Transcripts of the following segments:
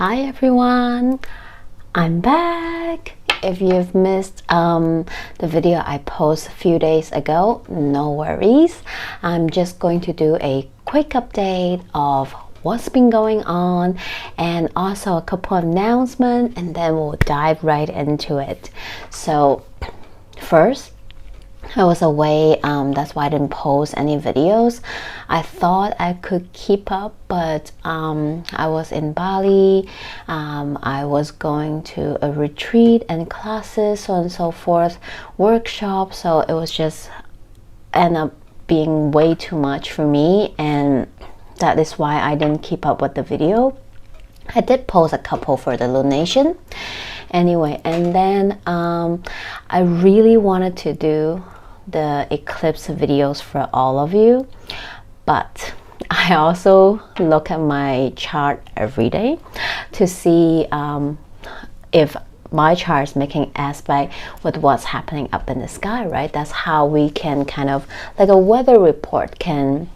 Hi everyone, I'm back. If you've missed the video I posted a few days ago, no worries. I'm just going to do a quick update of what's been going on and also a couple of announcements, and then we'll dive right into it. So first, I was away, that's why I didn't post any videos. I thought I could keep up, but I was in Bali. I was going to a retreat and classes, so on and so forth, workshops, so it was just end up being way too much for me, and that is why I didn't keep up with the video. I did post a couple for the lunation anyway, and then I really wanted to do the eclipse videos for all of you, but I also look at my chart every day to see if my chart is making aspect with what's happening up in the sky, right? That's how we can kind of, like a weather report, can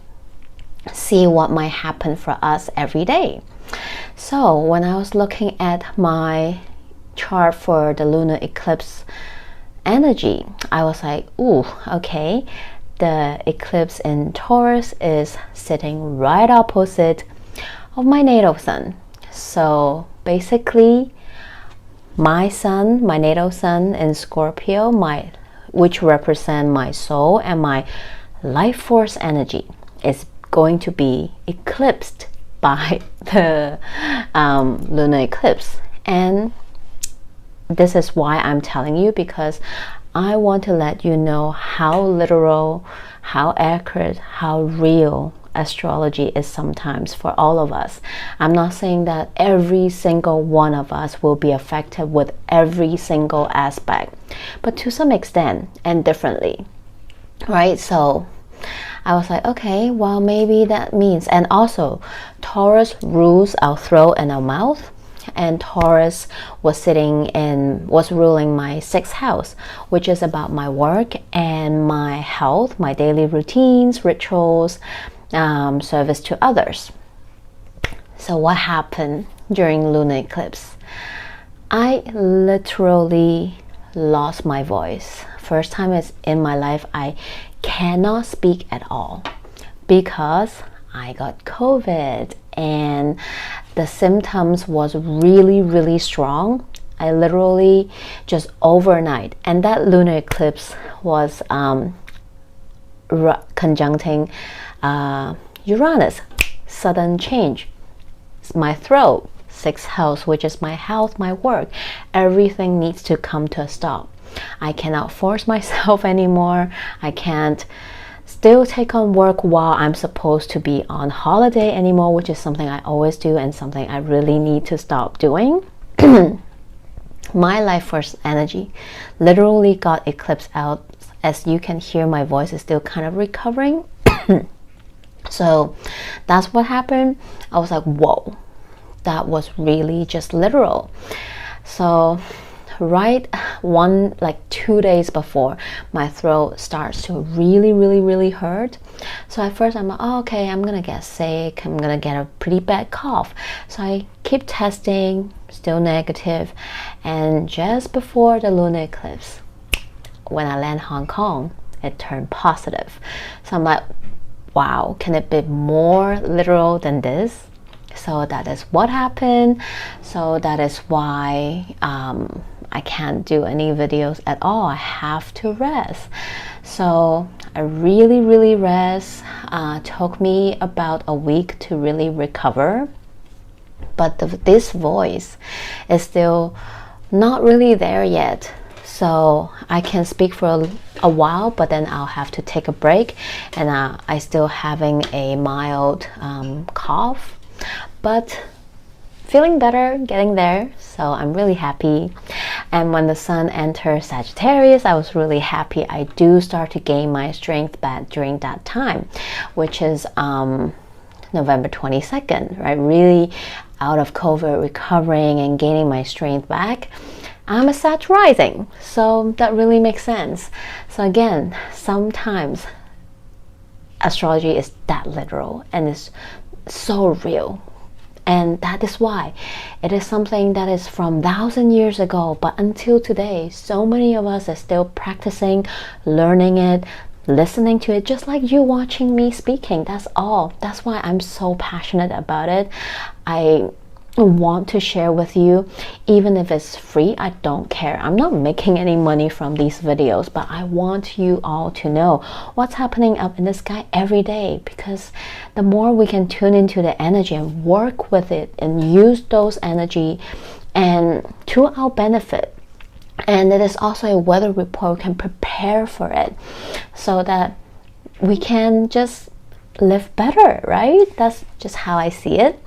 see what might happen for us every day. So when I was looking at my chart for the lunar eclipse energy, I was like, ooh, okay, the eclipse in Taurus is sitting right opposite of my natal sun. So basically my sun, my natal sun in Scorpio, which represent my soul and my life force energy, is going to be eclipsed by the lunar eclipse. And this is why I'm telling you, because I want to let you know how literal, how accurate, how real astrology is sometimes for all of us. I'm not saying that every single one of us will be affected with every single aspect, but to some extent and differently, right? So I was like, okay, well, maybe that means, and also Taurus rules our throat and our mouth, and Taurus was ruling my 6th house, which is about my work and my health, my daily routines, rituals, service to others. So what happened during lunar eclipse? I literally lost my voice. First time in my life I cannot speak at all because I got COVID, and the symptoms was really strong. I literally just overnight, and that lunar eclipse was conjuncting Uranus, sudden change. My throat, 6th house, which is my health, my work, everything needs to come to a stop. I cannot force myself anymore. I can't still take on work while I'm supposed to be on holiday anymore, which is something I always do and something I really need to stop doing. My life force energy literally got eclipsed out. As you can hear, my voice is still kind of recovering. So that's what happened. I was like, whoa, that was really just literal. So right 2 days before, my throat starts to really hurt. So at first I'm like, oh, okay, I'm gonna get sick, I'm gonna get a pretty bad cough. So I keep testing, still negative, and just before the lunar eclipse, when I land Hong Kong, it turned positive. So I'm like, wow, can it be more literal than this? So that is what happened. So that is why I can't do any videos at all. I have to rest. So I really rest. Took me about a week to really recover. But this voice is still not really there yet. So I can speak for a while, but then I'll have to take a break. And I still having a mild cough, but feeling better, getting there. So I'm really happy. And when the sun enters Sagittarius, I was really happy. I do start to gain my strength back during that time, which is November 22nd, right? Really out of COVID, recovering and gaining my strength back. I'm a Sag rising, so that really makes sense. So again, sometimes astrology is that literal and it's so real. And that is why it is something that is from 1,000 years ago, but until today, so many of us are still practicing, learning it, listening to it, just like you watching me speaking. That's all. That's why I'm so passionate about it. I want to share with you, even if it's free. I don't care. I'm not making any money from these videos, but I want you all to know what's happening up in the sky every day, because the more we can tune into the energy and work with it and use those energy and to our benefit. And it is also a weather report. We can prepare for it so that we can just live better, right? That's just how I see it.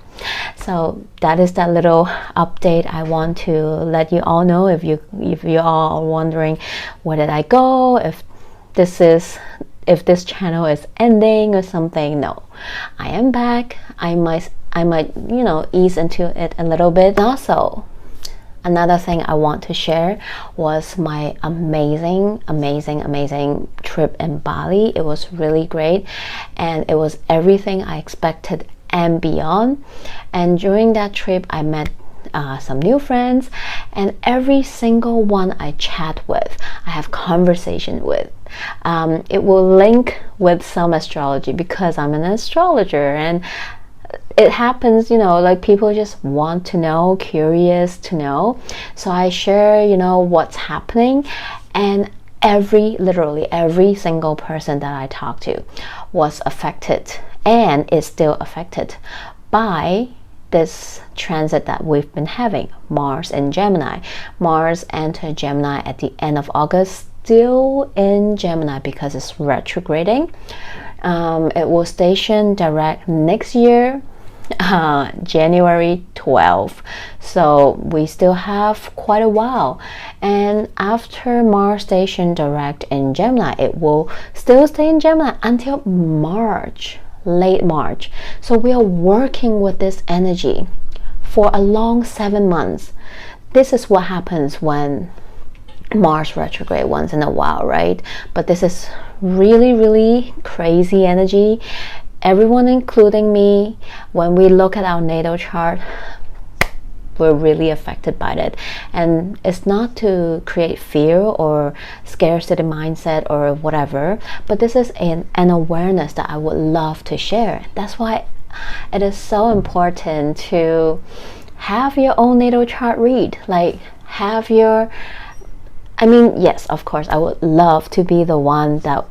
So that is that little update I want to let you all know. If you all are wondering where did I go, if this channel is ending or something, no, I am back. I might ease into it a little bit. Also, another thing I want to share was my amazing trip in Bali. It was really great, and it was everything I expected and beyond. And during that trip, I met some new friends, and every single one I chat with, I have conversation with. It will link with some astrology because I'm an astrologer, and it happens, like people just want to know, curious to know. So I share, what's happening, and literally every single person that I talked to was affected and is still affected by this transit that we've been having, Mars in Gemini. Mars entered Gemini at the end of August, still in Gemini because it's retrograding. It will station direct next year, January 12th. So we still have quite a while. And after Mars station direct in Gemini, it will still stay in Gemini until March, late March. So we are working with this energy for a long 7 months. This is what happens when Mars retrograde once in a while, right? But this is really crazy energy. Everyone, including me, when we look at our natal chart, we're really affected by it. And it's not to create fear or scarcity mindset or whatever, but this is an awareness that I would love to share. That's why it is so important to have your own natal chart read. Like, yes, of course, I would love to be the one that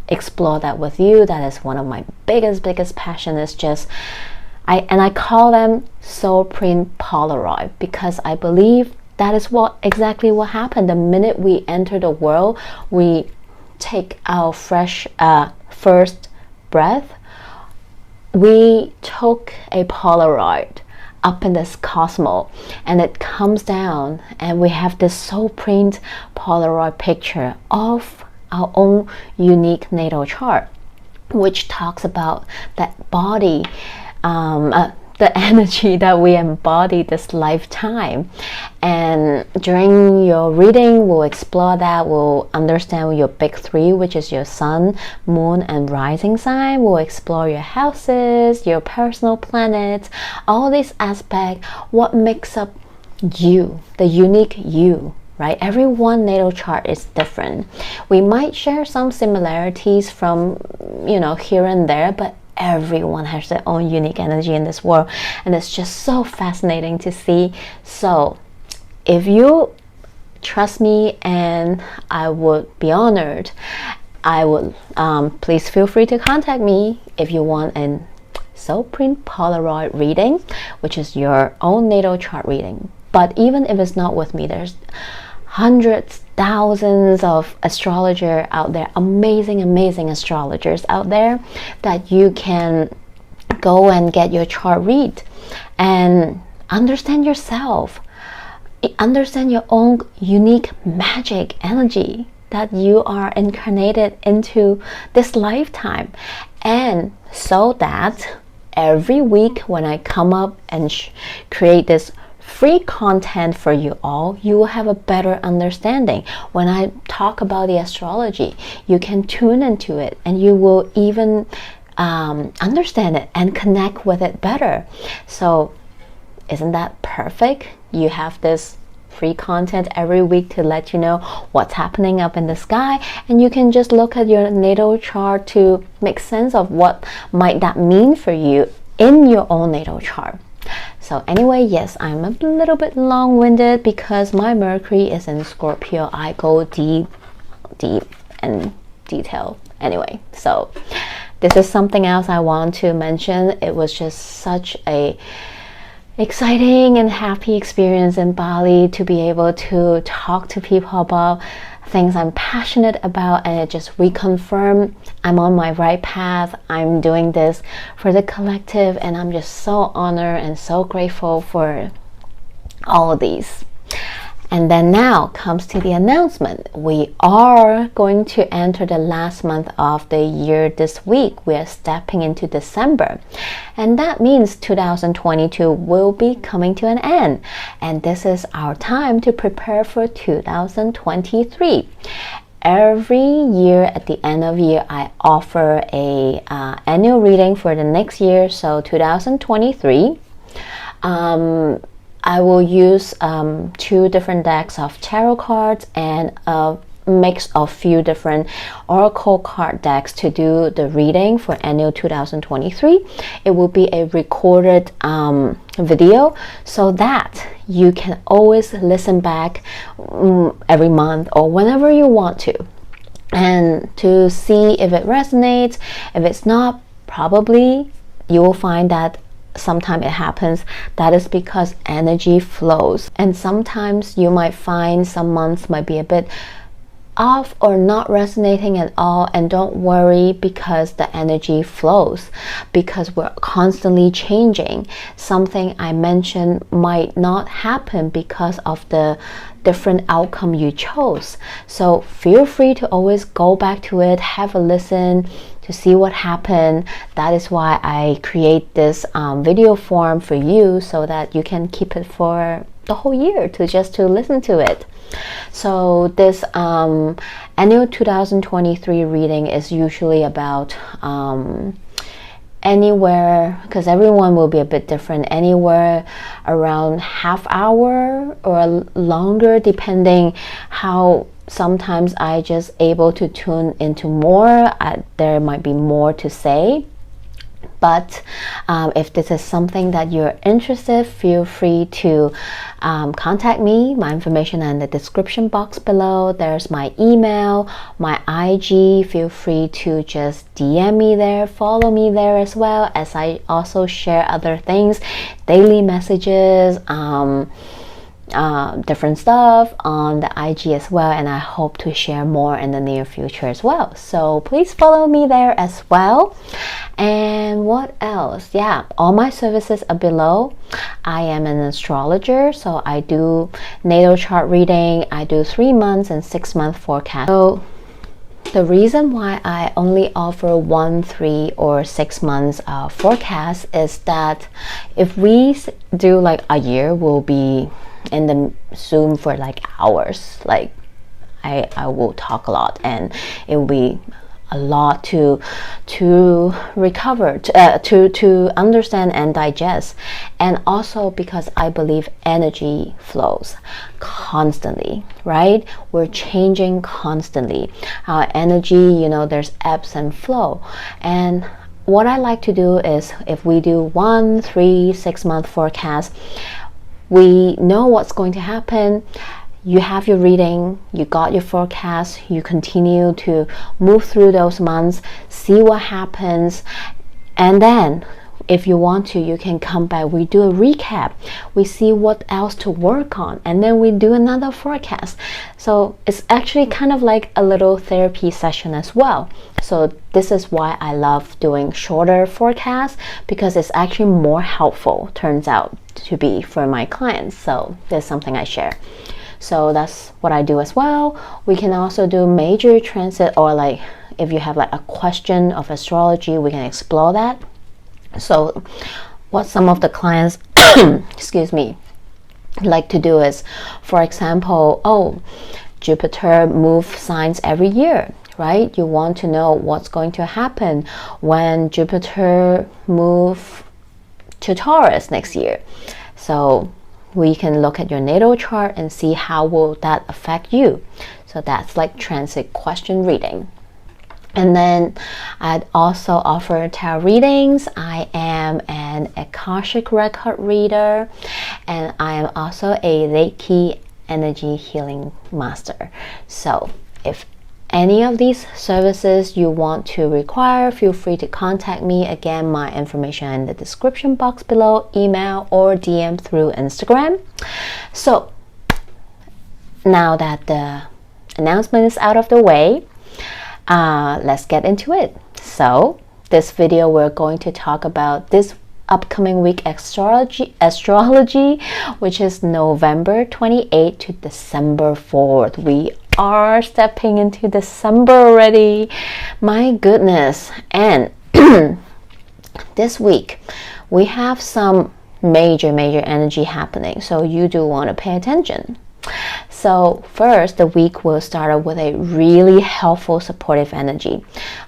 explore that with you. That is one of my biggest passion, is just I call them soul print Polaroid, because I believe that is exactly what happened. The minute we enter the world, we take our fresh first breath, we took a Polaroid up in this cosmos, and it comes down, and we have this soul print Polaroid picture of our own unique natal chart, which talks about that body, the energy that we embody this lifetime. And during your reading, we'll explore that. We'll understand your big three, which is your sun, moon, and rising sign. We'll explore your houses, your personal planets, all these aspects, what makes up you, the unique you, right? Everyone natal chart is different. We might share some similarities from, here and there, but everyone has their own unique energy in this world, and it's just so fascinating to see. So if you trust me, and I would be honored, I would please feel free to contact me if you want an soul print Polaroid reading, which is your own natal chart reading. But even if it's not with me, there's hundreds, thousands of astrologers out there, amazing astrologers out there, that you can go and get your chart read and understand yourself, understand your own unique magic energy that you are incarnated into this lifetime. And so that every week when I come up and create this free content for you all, you will have a better understanding. When I talk about the astrology, you can tune into it, and you will even understand it and connect with it better. So isn't that perfect? You have this free content every week to let you know what's happening up in the sky, and you can just look at your natal chart to make sense of what might that mean for you in your own natal chart. So anyway, yes, I'm a little bit long-winded because my Mercury is in Scorpio. I go deep and detail anyway. So this is something else I want to mention. It was just such a exciting and happy experience in Bali to be able to talk to people about things I'm passionate about, and it just reconfirmed I'm on my right path. I'm doing this for the collective, and I'm just so honored and so grateful for all of these. And then now comes to the announcement. We are going to enter the last month of the year this week. We are stepping into December. And that means 2022 will be coming to an end. And this is our time to prepare for 2023. Every year at the end of year, I offer a annual reading for the next year. So 2023. I will use 2 different decks of tarot cards and a mix of few different oracle card decks to do the reading for annual 2023. It will be a recorded video so that you can always listen back every month or whenever you want to, and to see if it resonates. If it's not, probably you will find that sometimes it happens. That is because energy flows, and sometimes you might find some months might be a bit off or not resonating at all. And don't worry, because the energy flows, because we're constantly changing. Something I mentioned might not happen because of the different outcome you chose. So feel free to always go back to it, have a listen to see what happened. That is why I create this video form for you, so that you can keep it for the whole year to listen to it. So this annual 2023 reading is usually about anywhere, because everyone will be a bit different, anywhere around half hour or longer, depending how. Sometimes I just able to tune into more. There might be more to say. But if this is something that you're interested, feel free to contact me. My information in the description box below. There's my email, my IG. Feel free to just DM me there, follow me there, as well as I also share other things, daily messages, different stuff on the IG as well, and I hope to share more in the near future as well. So please follow me there as well. And what else? Yeah, all my services are below. I am an astrologer, so I do natal chart reading. I do 3 months and 6 month forecast. So the reason why I only offer 1, 3, or 6 months forecast is that if we do like a year, we'll be in the Zoom for like hours. Like I will talk a lot, and it will be a lot to recover, to understand and digest. And also because I believe energy flows constantly, right? We're changing constantly. Our energy, you know, there's ebbs and flow. And what I like to do is, if we do 1, 3, 6 month forecast, we know what's going to happen. You have your reading, you got your forecast, you continue to move through those months, see what happens, and then if you want to, you can come back. We do a recap, we see what else to work on, and then we do another forecast. So it's actually kind of like a little therapy session as well. So this is why I love doing shorter forecasts, because it's actually more helpful, turns out to be, for my clients. So there's something I share. So that's what I do as well. We can also do major transit, or like if you have like a question of astrology, we can explore that. So what some of the clients excuse me, like to do is, for example, Jupiter moves signs every year, right? You want to know what's going to happen when Jupiter moves to Taurus next year. So we can look at your natal chart and see how will that affect you. So that's like transit question reading. And then I'd also offer tarot readings. I am an akashic record reader, and I am also a reiki energy healing master. So if any of these services you want to require, feel free to contact me. Again, my information in the description box below, email or DM through Instagram. So now that the announcement is out of the way, let's get into it. So this video, we're going to talk about this upcoming week astrology, which is November 28th to December 4th. We are stepping into December already. My goodness. And this week we have some major energy happening, so you do want to pay attention. So first, the week will start with a really helpful, supportive energy.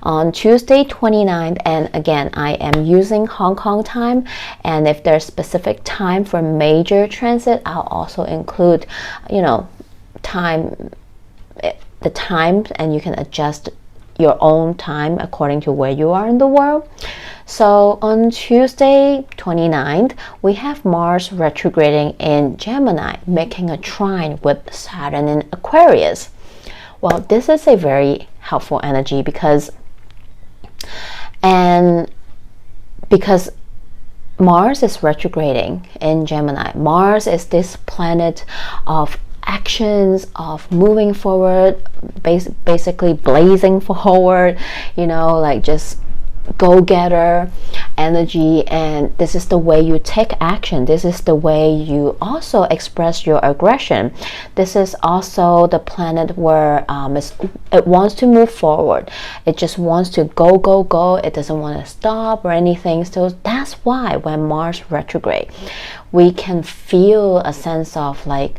On Tuesday 29th, and again, I am using Hong Kong time, and if there's specific time for major transit, I'll also include, the time, and you can adjust your own time according to where you are in the world. So on Tuesday 29th, we have Mars retrograding in Gemini, making a trine with Saturn in Aquarius. Well, this is a very helpful energy because Mars is retrograding in Gemini. Mars is this planet of actions, of moving forward, basically blazing forward, like just go-getter energy. And this is the way you take action. This is the way you also express your aggression. This is also the planet where it wants to move forward. It just wants to go. It doesn't want to stop or anything. So that's why when Mars retrograde, we can feel a sense of like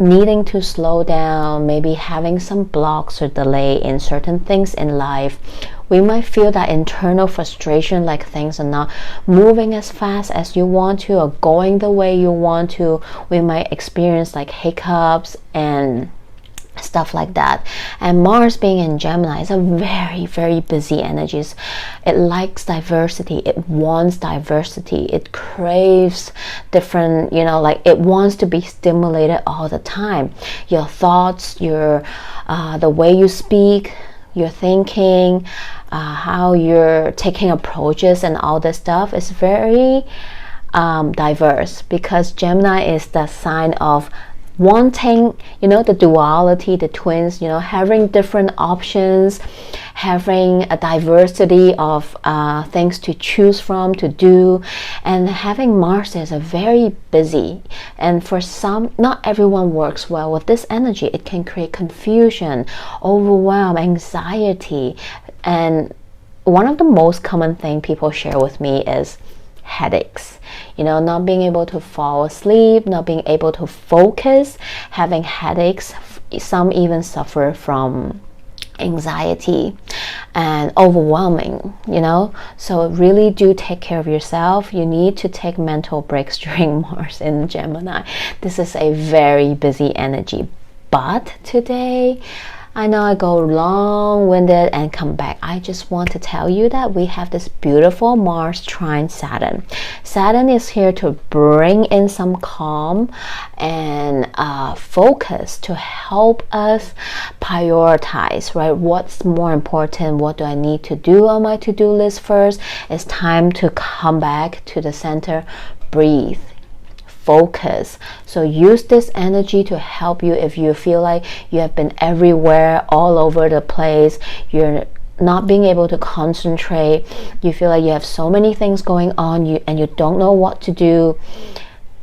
needing to slow down, maybe having some blocks or delay in certain things in life. We might feel that internal frustration, like things are not moving as fast as you want to or going the way you want to. We might experience like hiccups and stuff like that. And Mars being in Gemini is a very busy energy. It likes diversity. It wants diversity. It craves different, it wants to be stimulated all the time. Your thoughts, the way you speak, your thinking, how you're taking approaches, and all this stuff is very diverse, because Gemini is the sign of wanting, the duality, the twins, having different options, having a diversity of things to choose from, to do. And having Mars is a very busy, and for some, not everyone works well with this energy. It can create confusion, overwhelm, anxiety. And one of the most common thing people share with me is headaches, not being able to fall asleep, not being able to focus, having headaches. Some even suffer from anxiety and overwhelming, so really do take care of yourself. You need to take mental breaks during Mars in Gemini. This is a very busy energy. But today, I know I go long-winded and come back. I just want to tell you that we have this beautiful Mars trine Saturn. Saturn is here to bring in some calm and focus, to help us prioritize, right? What's more important? What do I need to do on my to-do list first? It's time to come back to the center, breathe, focus. So use this energy to help you if you feel like you have been everywhere, all over the place, you're not being able to concentrate, you feel like you have so many things going on, and you don't know what to do.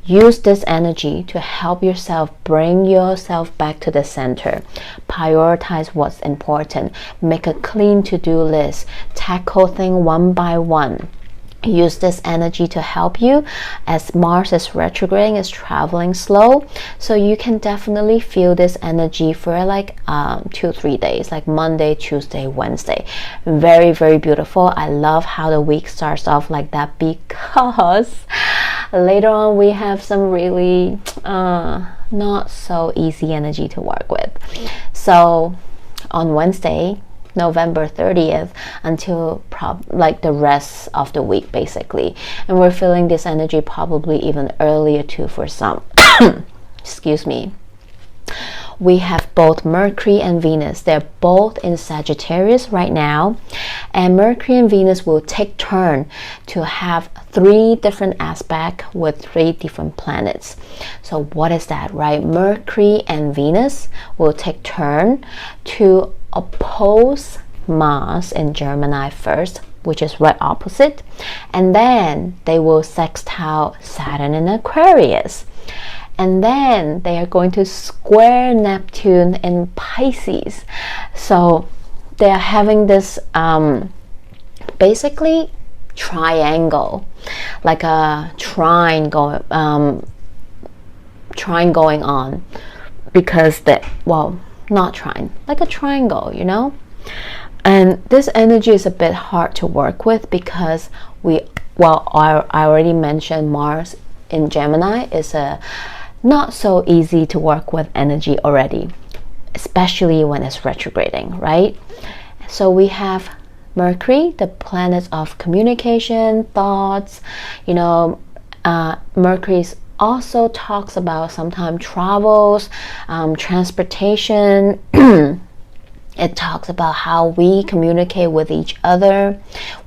Use this energy to help yourself bring yourself back to the center. Prioritize what's important. Make a clean to-do list. Tackle things one by one. Use this energy to help you as Mars is retrograding, is traveling slow. So you can definitely feel this energy for like 2-3 days, like Monday, Tuesday, Wednesday. Very beautiful. I love how the week starts off like that, because later on we have some really not so easy energy to work with. So on Wednesday, November 30th, until like the rest of the week basically, and we're feeling this energy probably even earlier too for some. Excuse me. We have both Mercury and Venus. They're both in Sagittarius right now, and Mercury and Venus will take turn to have 3 different aspects with 3 different planets. So what is that, right? Mercury and Venus will take turn to oppose Mars in Gemini first, which is right opposite, and then they will sextile Saturn in Aquarius. And then they are going to square Neptune in Pisces. So they are having this basically triangle, like a trine going on, because not trine, like a triangle, you know. And this energy is a bit hard to work with because I already mentioned Mars in Gemini is a not so easy to work with energy already, especially when it's retrograding, right? So we have Mercury, the planet of communication, thoughts, you know. Mercury also talks about sometimes travels, transportation. It talks about how we communicate with each other,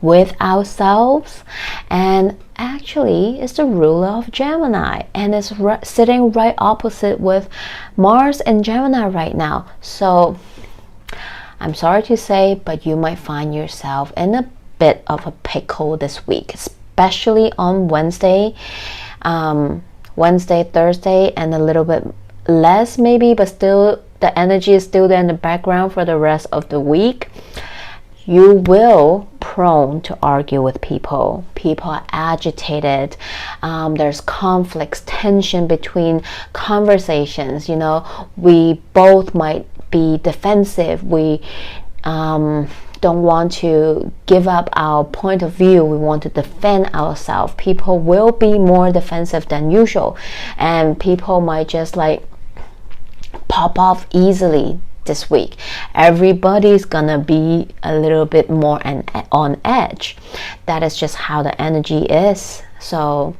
with ourselves, and actually is the ruler of Gemini, and is sitting right opposite with Mars and Gemini right now. So I'm sorry to say, but you might find yourself in a bit of a pickle this week, especially on Wednesday, Thursday, and a little bit less maybe, but still the energy is still there in the background for the rest of the week. You will prone to argue with people. People are agitated. There's conflicts, tension between conversations. You know, we both might be defensive. We don't want to give up our point of view. We want to defend ourselves. People will be more defensive than usual, and people might just like pop off easily this week. Everybody's gonna be a little bit more on edge. That is just how the energy is. So,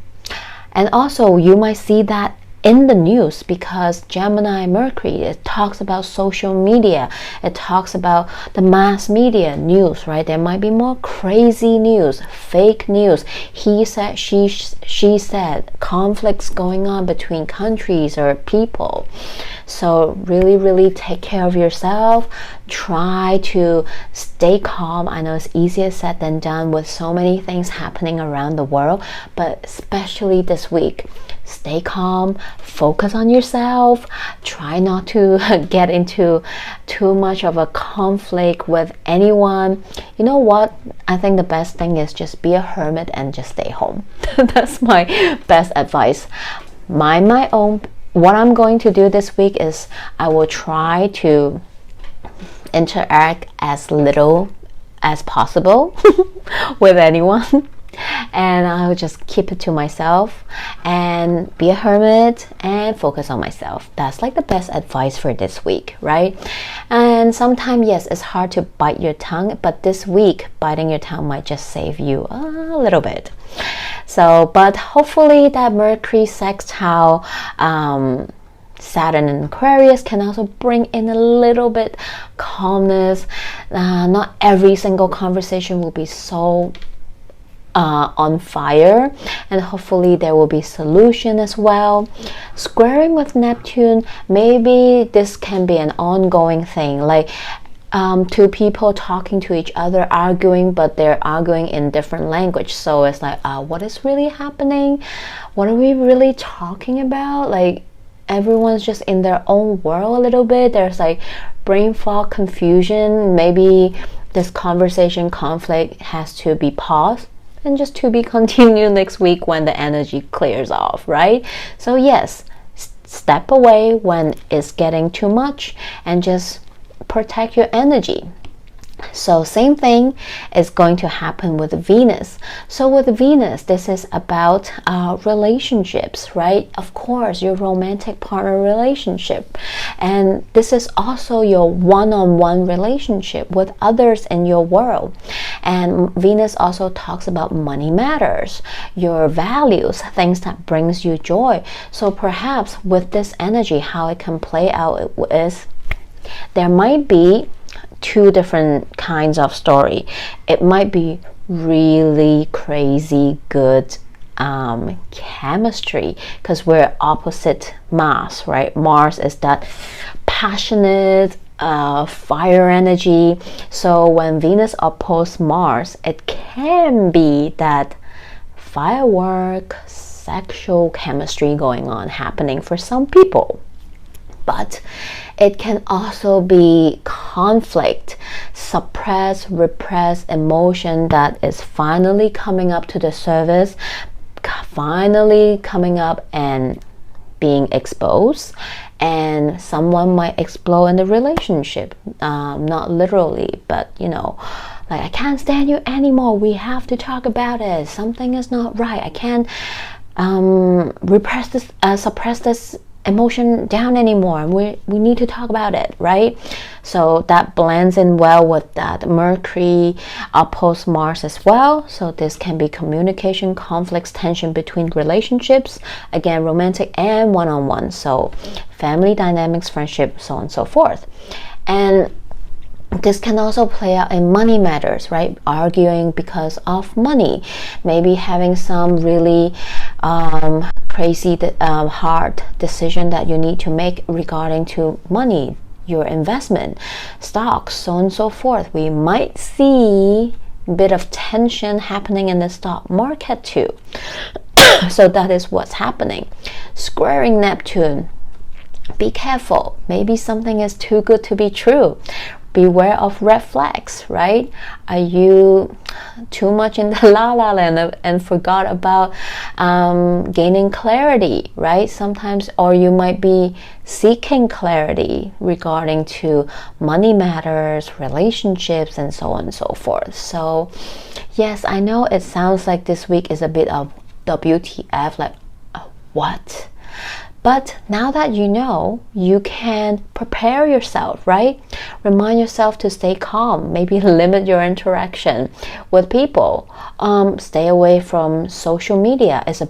and also you might see that in the news, because Gemini Mercury, it talks about social media, it talks about the mass media news, right? There might be more crazy news, fake news, he said, she said, conflicts going on between countries or people. So really take care of yourself. Try to stay calm. I know it's easier said than done with so many things happening around the world, but especially this week, stay calm, focus on yourself, try not to get into too much of a conflict with anyone. You know what? I think the best thing is just be a hermit and just stay home. That's my best advice. Mind my own. What I'm going to do this week is I will try to interact as little as possible with anyone, and I'll just keep it to myself and be a hermit and focus on myself. That's like the best advice for this week, right? And sometimes, yes, it's hard to bite your tongue, but this week biting your tongue might just save you a little bit. So, but hopefully that Mercury sextile Saturn in Aquarius can also bring in a little bit calmness. Not every single conversation will be so on fire, and hopefully there will be solution as well. Squaring with Neptune, maybe this can be an ongoing thing, like two people talking to each other, arguing, but they're arguing in different language. So it's like, what is really happening? What are we really talking about? Like, everyone's just in their own world a little bit. There's like brain fog, confusion. Maybe this conversation conflict has to be paused and just to be continued next week when the energy clears off, right? So yes, step away when it's getting too much and just protect your energy. So same thing is going to happen with Venus. So with Venus, this is about relationships, right? Of course, your romantic partner relationship. And this is also your one-on-one relationship with others in your world. And Venus also talks about money matters, your values, things that brings you joy. So perhaps with this energy, how it can play out is there might be two different kinds of story. It might be really crazy good chemistry, because we're opposite Mars, right? Mars is that passionate fire energy. So when Venus opposes Mars, it can be that firework sexual chemistry going on happening for some people. But it can also be conflict, suppressed, repressed emotion that is finally coming up to the surface, finally coming up and being exposed. And someone might explode in the relationship, not literally, but you know, like, I can't stand you anymore, we have to talk about it, something is not right, I can't repress this, suppress this emotion down anymore, we need to talk about it, right? So that blends in well with that Mercury oppose Mars as well. So this can be communication, conflicts, tension between relationships, again, romantic and one-on-one, so family dynamics, friendship, so on and so forth. And this can also play out in money matters, right? Arguing because of money, maybe having some really crazy hard decision that you need to make regarding to money, your investment, stocks, so on and so forth. We might see a bit of tension happening in the stock market too. So that is what's happening. Squaring Neptune, be careful, maybe something is too good to be true. Beware of red flags, right? Are you too much in the la la land and forgot about gaining clarity, right? Sometimes, or you might be seeking clarity regarding to money matters, relationships, and so on and so forth. So yes, I know it sounds like this week is a bit of WTF, like what? But now that you know, you can prepare yourself, right? Remind yourself to stay calm, maybe limit your interaction with people. Stay away from social media. It's a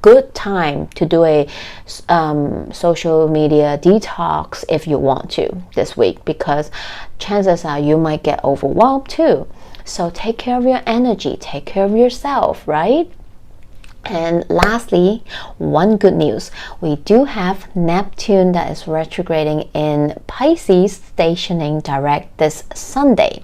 good time to do a social media detox if you want to this week, because chances are you might get overwhelmed too. So take care of your energy, take care of yourself, right? And lastly, one good news, we do have Neptune that is retrograding in Pisces, stationing direct this Sunday.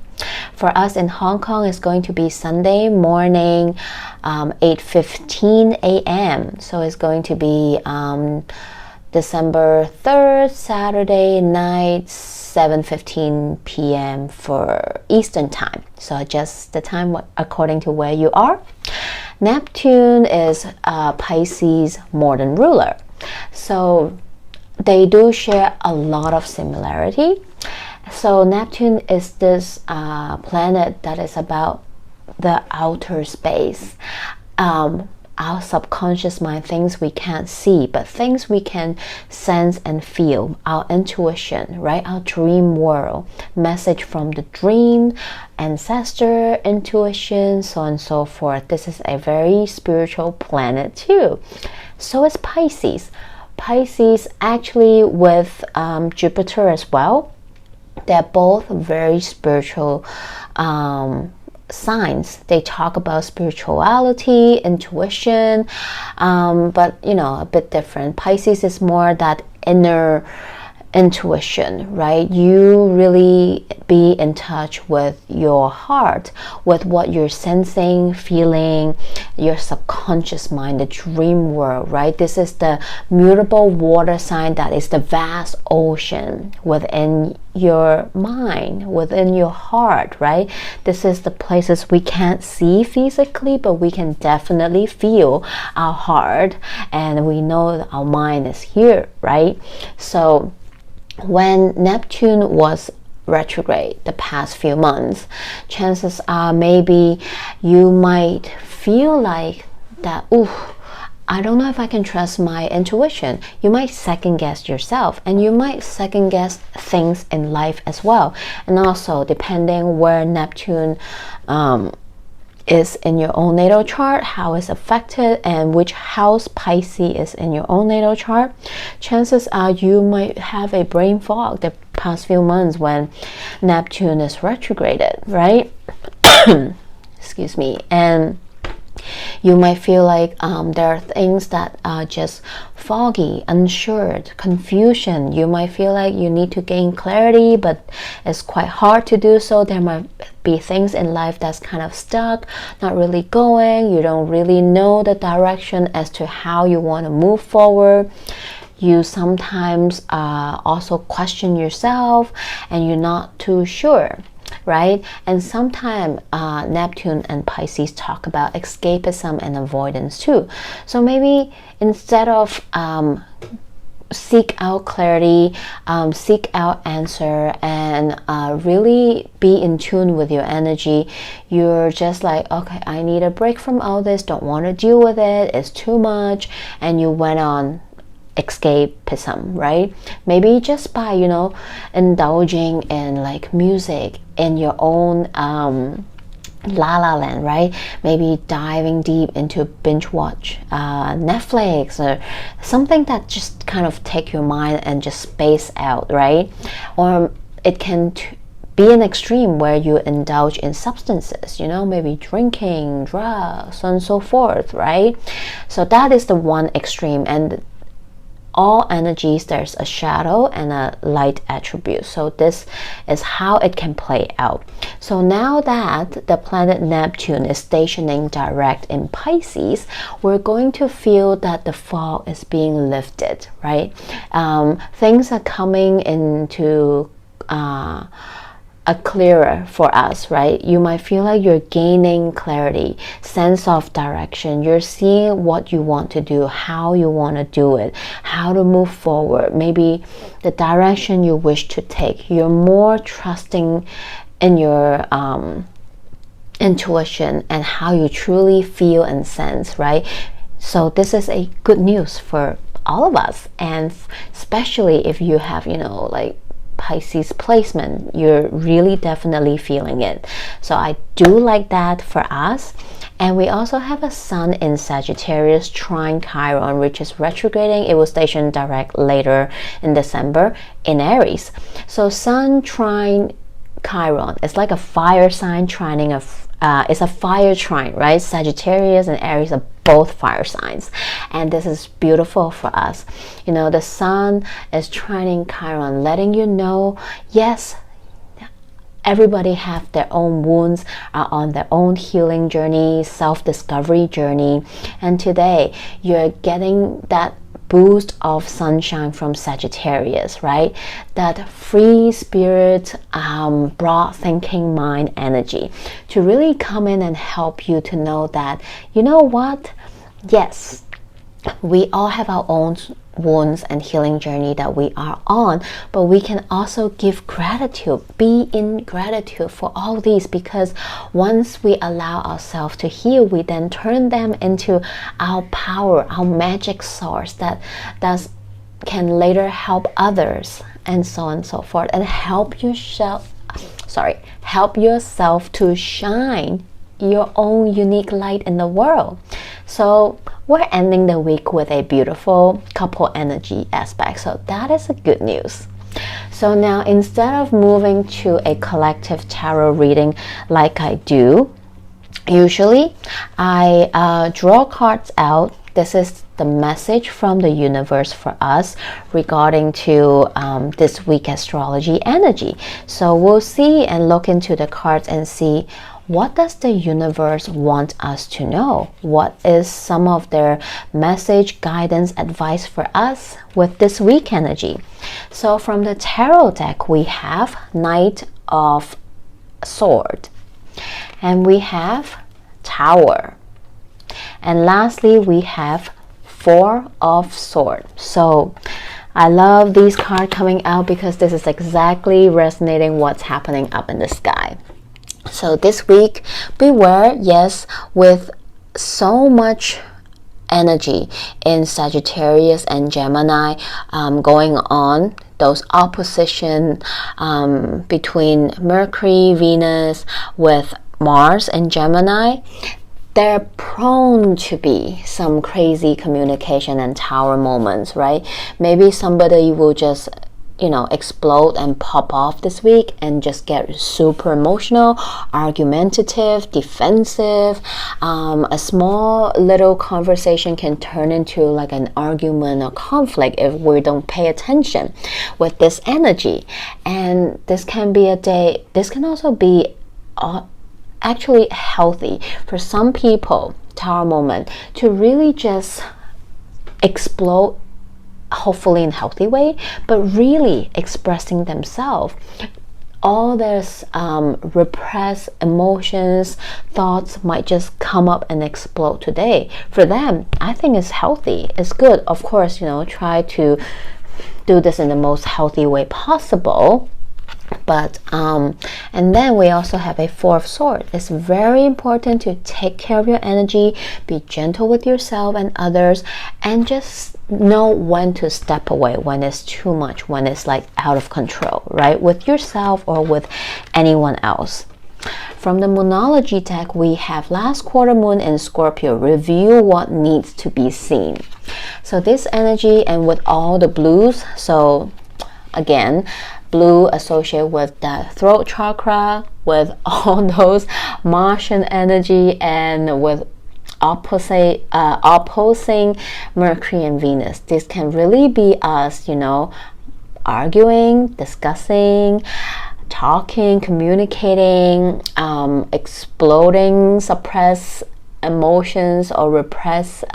For us in Hong Kong, it's going to be Sunday morning, 8:15 a.m. So it's going to be December 3rd, Saturday night, 7:15 p.m. for Eastern time. So adjust the time according to where you are. Neptune is Pisces modern ruler, so they do share a lot of similarity. So Neptune is this planet that is about the outer space, our subconscious mind, things we can't see, but things we can sense and feel, our intuition, right? Our dream world, message from the dream, ancestor, intuition, so on and so forth. This is a very spiritual planet too. So is Pisces. Pisces actually with Jupiter as well. They're both very spiritual signs. They talk about spirituality, intuition, but you know, a bit different. Pisces is more that inner intuition, right? You really be in touch with your heart, with what you're sensing, feeling, your subconscious mind, the dream world, right? This is the mutable water sign that is the vast ocean within your mind, within your heart, right? This is the places we can't see physically, but we can definitely feel our heart, and we know that our mind is here, right? So when Neptune was retrograde the past few months, chances are maybe you might feel like that, ooh, I don't know if I can trust my intuition. You might second guess yourself, and you might second guess things in life as well. And also, depending where Neptune is in your own natal chart, how it's affected, and which house Pisces is in your own natal chart, chances are you might have a brain fog the past few months when Neptune is retrograded, right? Excuse me. And you might feel like there are things that are just foggy, unsure, confusion. You might feel like you need to gain clarity, but it's quite hard to do so. There might be things in life that's kind of stuck, not really going. You don't really know the direction as to how you want to move forward. You sometimes also question yourself, and you're not too sure, right? And sometimes Neptune and Pisces talk about escapism and avoidance too. So maybe instead of seek out clarity, seek out answer, and really be in tune with your energy, you're just like, okay, I need a break from all this, don't want to deal with it, it's too much, and you went on escapism, right? Maybe just by, you know, indulging in like music in your own la la land, right? Maybe diving deep into binge watch Netflix or something that just kind of take your mind and just space out, right? Or it can be an extreme where you indulge in substances, you know, maybe drinking, drugs, and so forth, right? So that is the one extreme. And all energies, there's a shadow and a light attribute. So this is how it can play out. So now that the planet Neptune is stationing direct in Pisces, we're going to feel that the fog is being lifted, right? Things are coming into a clearer for us, right? You might feel like you're gaining clarity, sense of direction. You're seeing what you want to do, how you want to do it, how to move forward, maybe the direction you wish to take. You're more trusting in your intuition and how you truly feel and sense, right? So this is a good news for all of us, and especially if you have, you know, like Pisces placement, you're really definitely feeling it. So I do like that for us. And we also have a sun in Sagittarius trine Chiron, which is retrograding. It will station direct later in December in Aries. So sun trine Chiron, it's like a fire sign trining it's a fire trine, right? Sagittarius and Aries are both fire signs, and this is beautiful for us. You know, the sun is trining Chiron, letting you know, yes, everybody have their own wounds, are on their own healing journey, self-discovery journey, and today you're getting that boost of sunshine from Sagittarius, right? That free spirit, broad thinking mind energy to really come in and help you to know that, you know what? Yes, we all have our own wounds and healing journey that we are on, but we can also give gratitude, be in gratitude for all these, because once we allow ourselves to heal, we then turn them into our power, our magic source that can later help others, and so on and so forth, and help yourself to shine your own unique light in the world. So we're ending the week with a beautiful couple energy aspect, so that is a good news. So now, instead of moving to a collective tarot reading like I do usually, I draw cards out. This is the message from the universe for us regarding to this week astrology energy. So we'll see and look into the cards and see, what does the universe want us to know? What is some of their message, guidance, advice for us with this week energy? So from the tarot deck, we have Knight of Swords, and we have Tower, and lastly we have Four of Swords. So I love these cards coming out because this is exactly resonating what's happening up in the sky. So this week, beware, yes, with so much energy in Sagittarius and Gemini going on, those opposition between Mercury, Venus with Mars and Gemini, they're prone to be some crazy communication and tower moments, right? Maybe somebody will just explode and pop off this week and just get super emotional, argumentative, defensive. A small little conversation can turn into like an argument or conflict if we don't pay attention with this energy. And this can be this can also be actually healthy for some people, tower moment, to really just explode, hopefully in a healthy way, but really expressing themselves. All this repressed emotions, thoughts might just come up and explode today. For them, I think it's healthy, it's good. Of course, try to do this in the most healthy way possible. But and then we also have a Four of Swords. It's very important to take care of your energy, be gentle with yourself and others, and just know when to step away, when it's too much, when it's like out of control, right? With yourself or with anyone else. From the Moonology deck, we have last quarter moon in Scorpio. Review what needs to be seen. So this energy, and with all the blues, so again, blue associated with the throat chakra, with all those Martian energy, and with opposing Mercury and Venus. This can really be us, arguing, discussing, talking, communicating, exploding, suppress emotions or repress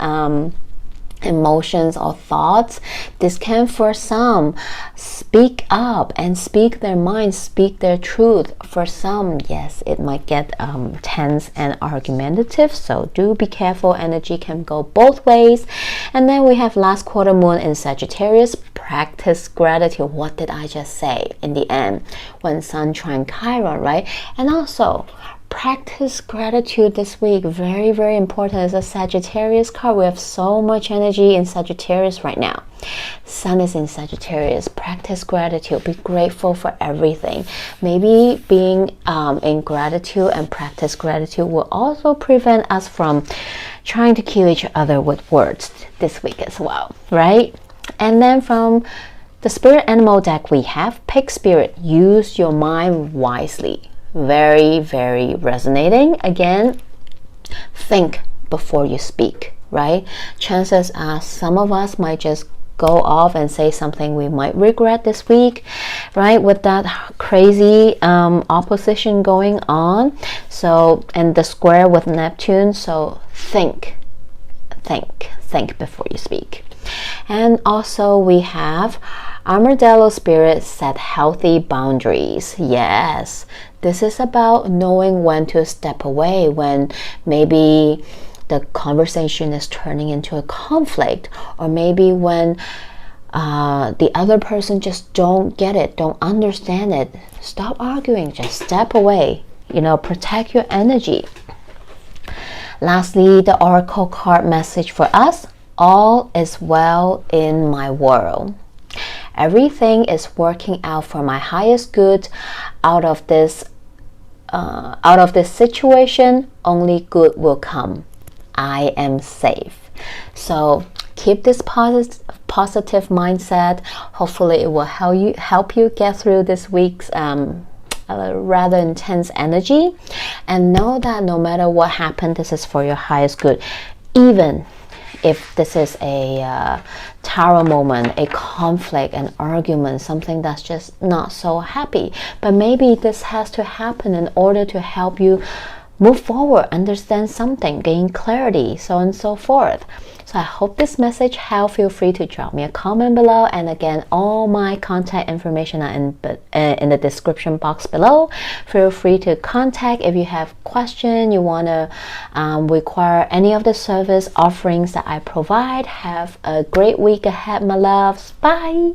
emotions or thoughts. This can, for some, speak up and speak their mind, speak their truth. For some, yes, it might get tense and argumentative, so do be careful. Energy can go both ways. And then we have last quarter moon in Sagittarius. Practice gratitude. What did I just say in the end when Sun trine Chiron, right? And also practice gratitude this week. Very, very important. As a Sagittarius card, we have so much energy in Sagittarius right now. Sun is in Sagittarius. Practice gratitude. Be grateful for everything. Maybe being in gratitude and practice gratitude will also prevent us from trying to kill each other with words this week as well, right? And then from the spirit animal deck, we have Pig Spirit. Use your mind wisely. Very, very resonating. Again, think before you speak, right? Chances are some of us might just go off and say something we might regret this week, right? With that crazy opposition going on. So, and the square with Neptune. So think before you speak. And also we have Armadillo Spirit, set healthy boundaries. Yes, this is about knowing when to step away, when maybe the conversation is turning into a conflict, or maybe when the other person just don't get it, don't understand it. Stop arguing, just step away, protect your energy. Lastly, the Oracle card message for us: all is well in my world. Everything is working out for my highest good. Out of this situation, only good will come. I am safe. So keep this positive mindset. Hopefully it will help you get through this week's rather intense energy, and know that no matter what happened, this is for your highest good. Even if this is a tower moment, a conflict, an argument, something that's just not so happy, but maybe this has to happen in order to help you move forward, understand something, gain clarity, so on and so forth. So I hope this message helped. Feel free to drop me a comment below, and again, all my contact information are in the description box below. Feel free to contact if you have questions, you want to require any of the service offerings that I provide. Have a great week ahead, my loves. Bye.